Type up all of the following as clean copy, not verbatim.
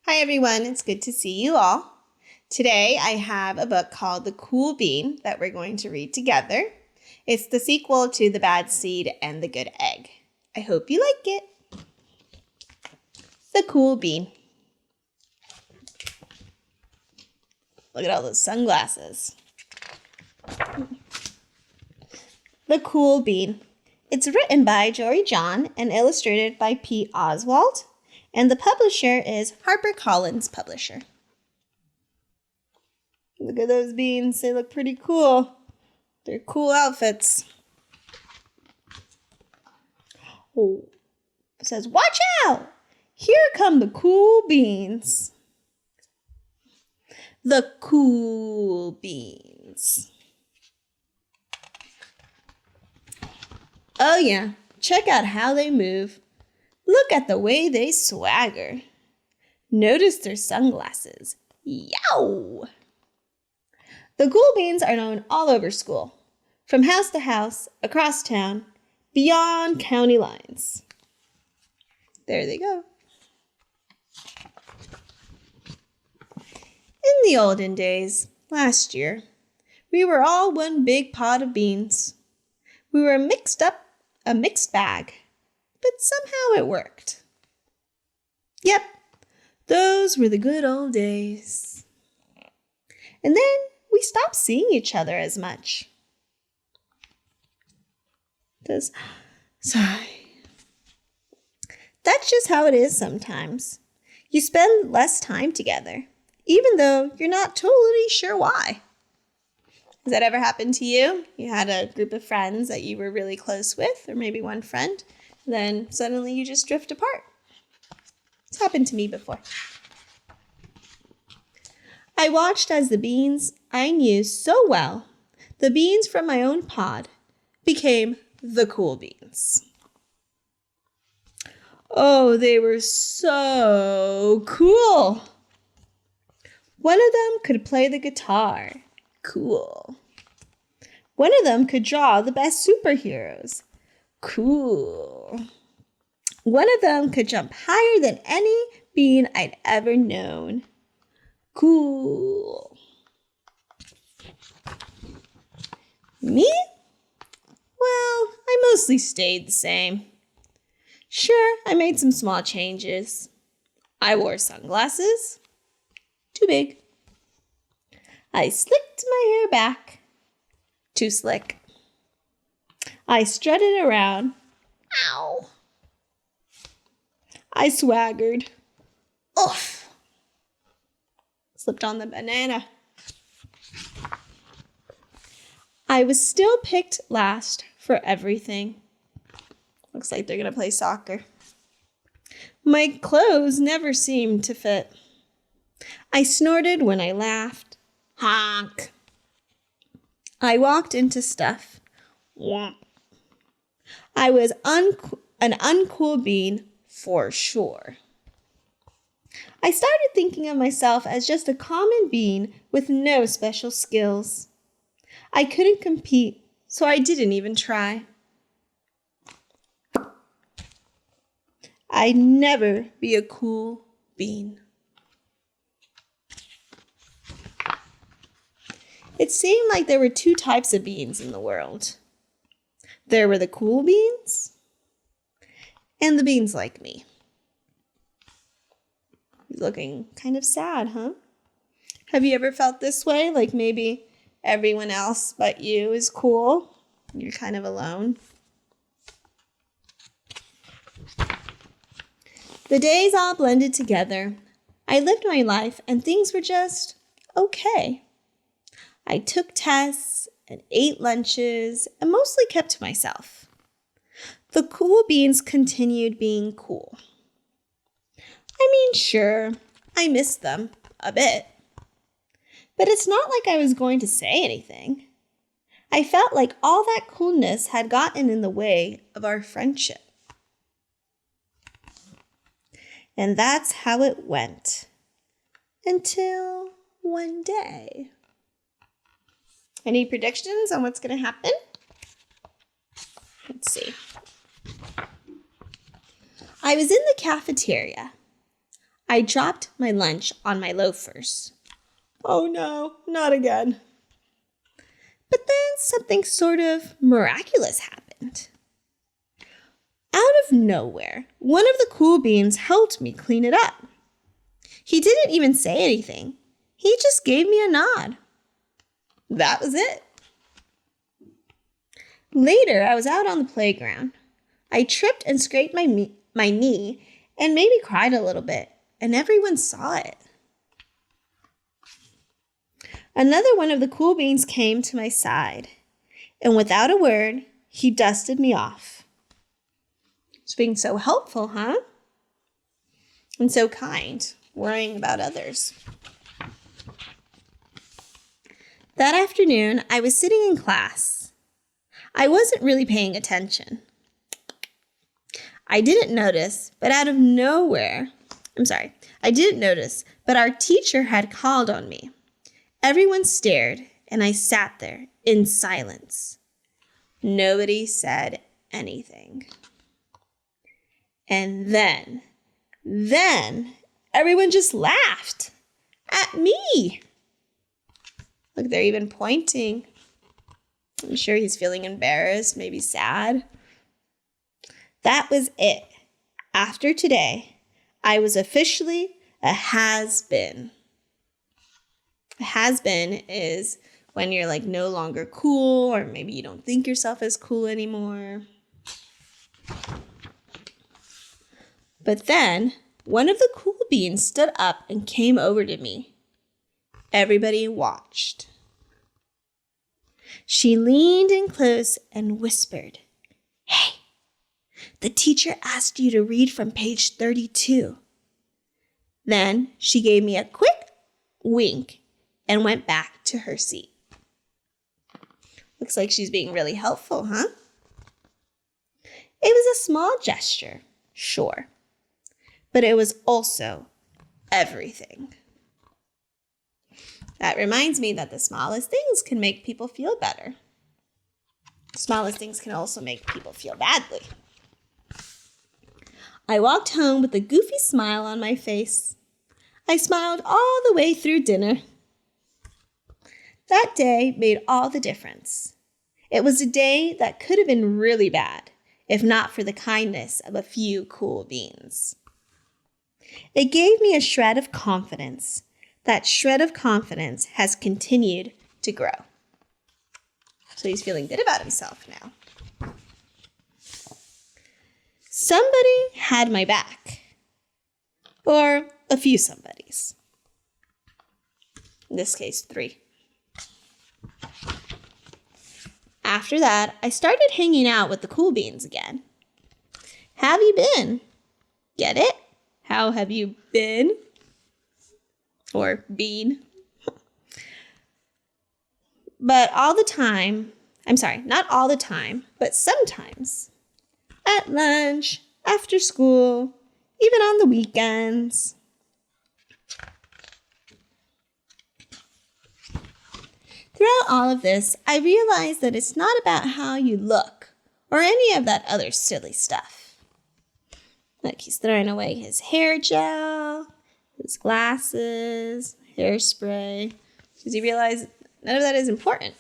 Hi everyone, it's good to see you all. Today I have a book called The Cool Bean that we're going to read together. It's the sequel to The Bad Seed and the Good Egg. I hope you like it. The Cool Bean. Look at all those sunglasses. The Cool Bean. It's written by Jory John and illustrated by Pete Oswald. And the publisher is Harper Collins Publisher. Look at those beans. They look pretty cool. They're cool outfits. Oh, it says, watch out! Here come the cool beans. The cool beans. Oh yeah, check out how they move. Look at the way they swagger. Notice their sunglasses. Yow! The cool beans are known all over school, from house to house, across town, beyond county lines. There they go. In the olden days, last year, we were all one big pot of beans. We were a mixed bag. But somehow it worked. Yep, those were the good old days. And then we stopped seeing each other as much. Sigh. That's just how it is sometimes. You spend less time together, even though you're not totally sure why. Has that ever happened to you? You had a group of friends that you were really close with, or maybe one friend. Then suddenly you just drift apart. It's happened to me before. I watched as the beans I knew so well, the beans from my own pod, became the cool beans. Oh, they were so cool. One of them could play the guitar. Cool. One of them could draw the best superheroes. Cool. One of them could jump higher than any bean I'd ever known. Cool. Me? Well, I mostly stayed the same. Sure, I made some small changes. I wore sunglasses. Too big. I slicked my hair back. Too slick. I strutted around. Ow. I swaggered. Oof. Slipped on the banana. I was still picked last for everything. Looks like they're going to play soccer. My clothes never seemed to fit. I snorted when I laughed. Honk. I walked into stuff. Womp. I was an uncool bean for sure. I started thinking of myself as just a common bean with no special skills. I couldn't compete, so I didn't even try. I'd never be a cool bean. It seemed like there were two types of beans in the world. There were the cool beans and the beans like me. He's looking kind of sad, huh? Have you ever felt this way? Like maybe everyone else but you is cool. You're kind of alone. The days all blended together. I lived my life and things were just okay. I took tests and ate lunches and mostly kept to myself. The cool beans continued being cool. I mean, sure, I missed them a bit. But it's not like I was going to say anything. I felt like all that coolness had gotten in the way of our friendship. And that's how it went. Until one day. Any predictions on what's going to happen? Let's see. I was in the cafeteria. I dropped my lunch on my loafers. Oh no, not again. But then something sort of miraculous happened. Out of nowhere, one of the cool beans helped me clean it up. He didn't even say anything. He just gave me a nod. That was it. Later, I was out on the playground. I tripped and scraped my knee and maybe cried a little bit, and everyone saw it. Another one of the cool beans came to my side, and without a word, he dusted me off. It's being so helpful, huh? And so kind, worrying about others. That afternoon, I was sitting in class. I wasn't really paying attention. I didn't notice, but our teacher had called on me. Everyone stared, and I sat there in silence. Nobody said anything. And then everyone just laughed at me. Look, they're even pointing. I'm sure he's feeling embarrassed, maybe sad. That was it. After today, I was officially a has-been. A has-been is when you're like no longer cool, or maybe you don't think yourself as cool anymore. But then one of the cool beans stood up and came over to me. Everybody watched. She leaned in close and whispered, "Hey, the teacher asked you to read from page 32. Then she gave me a quick wink and went back to her seat. Looks like she's being really helpful, huh? It was a small gesture, sure, but it was also everything. That reminds me that the smallest things can make people feel better. The smallest things can also make people feel badly. I walked home with a goofy smile on my face. I smiled all the way through dinner. That day made all the difference. It was a day that could have been really bad, if not for the kindness of a few cool beans. It gave me a shred of confidence. That shred of confidence has continued to grow. So he's feeling good about himself now. Somebody had my back. Or a few somebodies. In this case, 3. After that, I started hanging out with the cool beans again. Have you been? Get it? How have you been? Or been? But all the time, not all the time, but sometimes. At lunch, after school, even on the weekends. Throughout all of this, I realized that it's not about how you look or any of that other silly stuff. Like he's throwing away his hair gel, his glasses, hairspray, because he realized none of that is important.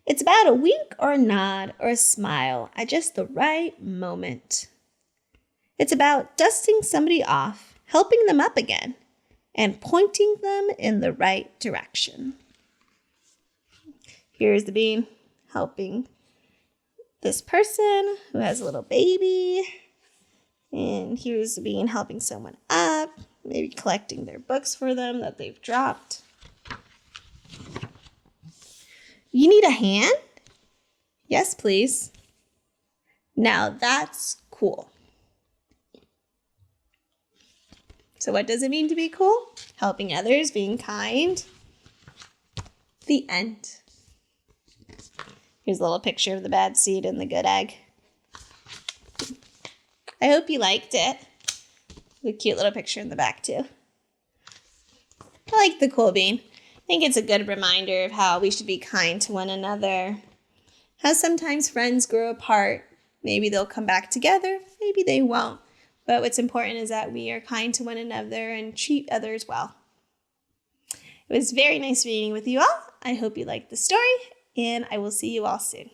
It's about a wink or a nod or a smile at just the right moment. It's about dusting somebody off, helping them up again, and pointing them in the right direction. Here's the bean helping this person who has a little baby. And here's the bean helping someone up, maybe collecting their books for them that they've dropped. You need a hand? Yes, please. Now that's cool. So what does it mean to be cool? Helping others, being kind. The end. Here's a little picture of the bad seed and the good egg. I hope you liked it. The cute little picture in the back too. I like the cool bean. I think it's a good reminder of how we should be kind to one another. How sometimes friends grow apart. Maybe they'll come back together. Maybe they won't. But what's important is that we are kind to one another and treat others well. It was very nice reading with you all. I hope you liked the story, and I will see you all soon.